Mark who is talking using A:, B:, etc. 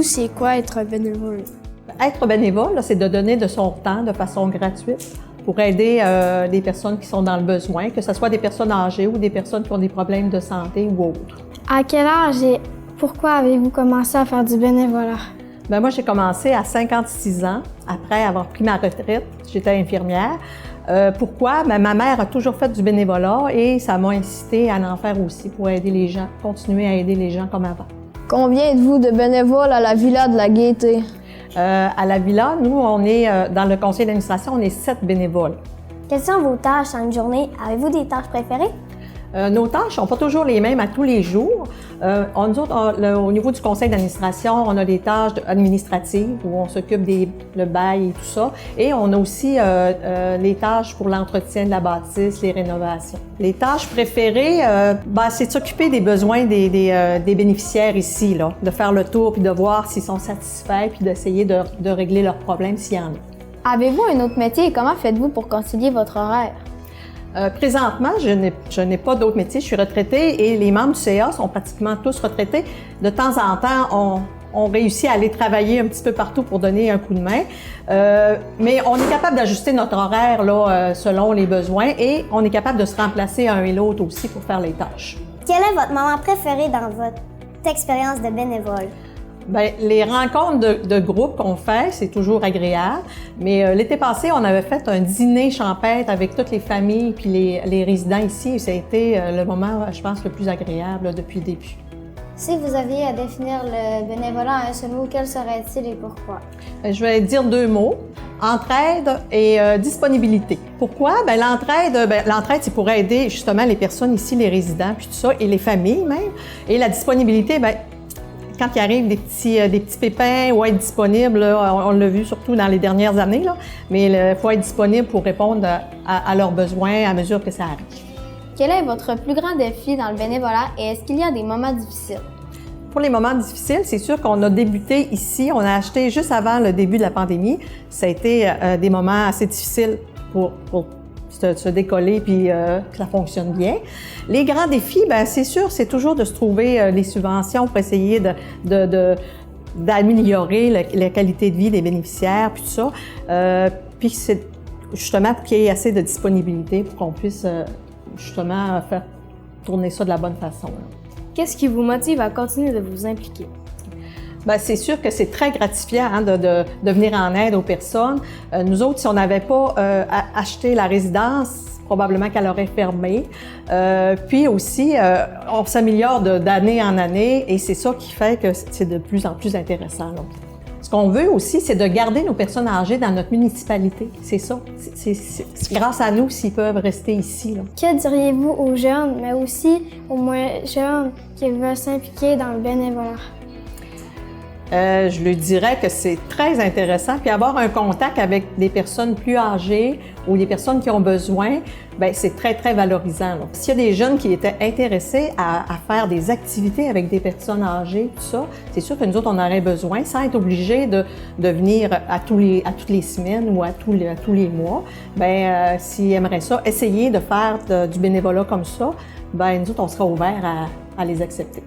A: c'est quoi être bénévole?
B: Être bénévole, c'est de donner de son temps de façon gratuite pour aider des personnes qui sont dans le besoin, que ce soit des personnes âgées ou des personnes qui ont des problèmes de santé ou autres.
A: À quel âge et pourquoi avez-vous commencé à faire du bénévolat?
B: Bien, moi, j'ai commencé à 56 ans, après avoir pris ma retraite. J'étais infirmière. Pourquoi? Bien, ma mère a toujours fait du bénévolat et ça m'a incité à en faire aussi pour aider les gens, continuer à aider les gens comme avant.
C: Combien êtes-vous de bénévoles à la Villa de la Gaîté?
B: À la Villa, nous, on est dans le conseil d'administration, on est 7 bénévoles.
D: Quelles sont vos tâches en une journée? Avez-vous des tâches préférées?
B: Nos tâches ne sont pas toujours les mêmes à tous les jours. Nous autres, au niveau du conseil d'administration, on a des tâches administratives où on s'occupe le bail et tout ça. Et on a aussi les tâches pour l'entretien de la bâtisse, les rénovations. Les tâches préférées, c'est de s'occuper des besoins des bénéficiaires ici, là, de faire le tour puis de voir s'ils sont satisfaits puis d'essayer de régler leurs problèmes s'il y en a.
C: Avez-vous un autre métier et comment faites-vous pour concilier votre horaire?
B: Présentement, je n'ai pas d'autre métier. Je suis retraitée et les membres du CA sont pratiquement tous retraités. De temps en temps, on réussit à aller travailler un petit peu partout pour donner un coup de main. Mais on est capable d'ajuster notre horaire là, selon les besoins et on est capable de se remplacer un et l'autre aussi pour faire les tâches.
D: Quel est votre moment préféré dans votre expérience de bénévole?
B: Bien, les rencontres de groupe qu'on fait, c'est toujours agréable. Mais l'été passé, on avait fait un dîner champêtre avec toutes les familles puis les résidents ici. Et ça a été le moment, je pense, le plus agréable là, depuis le début.
D: Si vous aviez à définir le bénévolat en un seul mot, quel serait-il et pourquoi?
B: Bien, je vais dire 2 mots. Entraide et disponibilité. Pourquoi? Bien, l'entraide, c'est pour aider justement les personnes ici, les résidents, puis tout ça, et les familles même. Et la disponibilité, bien, quand il arrive des petits pépins, ou être disponible, là, on l'a vu surtout dans les dernières années, là, mais il faut être disponible pour répondre à leurs besoins à mesure que ça arrive.
C: Quel est votre plus grand défi dans le bénévolat et est-ce qu'il y a des moments difficiles?
B: Pour les moments difficiles, c'est sûr qu'on a débuté ici, on a acheté juste avant le début de la pandémie. Ça a été des moments assez difficiles pour se décoller puis que ça fonctionne bien. Les grands défis, bien, c'est sûr, c'est toujours de se trouver les subventions pour essayer d'améliorer la qualité de vie des bénéficiaires puis tout ça. Puis c'est justement pour qu'il y ait assez de disponibilité pour qu'on puisse justement faire tourner ça de la bonne façon. Là.
A: Qu'est-ce qui vous motive à continuer de vous impliquer?
B: Bien, c'est sûr que c'est très gratifiant hein, de venir en aide aux personnes. Nous autres, si on n'avait pas acheté la résidence, probablement qu'elle aurait fermé. Puis aussi, on s'améliore d'année en année et c'est ça qui fait que c'est de plus en plus intéressant. Là. Ce qu'on veut aussi, c'est de garder nos personnes âgées dans notre municipalité. C'est ça. C'est grâce à nous s'ils peuvent rester ici. Là.
D: Que diriez-vous aux jeunes, mais aussi aux moins jeunes qui veulent s'impliquer dans le bénévolat?
B: Je lui dirais que c'est très intéressant. Puis avoir un contact avec des personnes plus âgées ou des personnes qui ont besoin, bien, c'est très, très valorisant. S'il y a des jeunes qui étaient intéressés à faire des activités avec des personnes âgées, tout ça, c'est sûr que nous autres, on aurait besoin, sans être obligés de venir à toutes les semaines ou à tous les mois. Bien, s'ils aimeraient ça, essayer de faire du bénévolat comme ça, bien, nous autres, on sera ouverts à les accepter.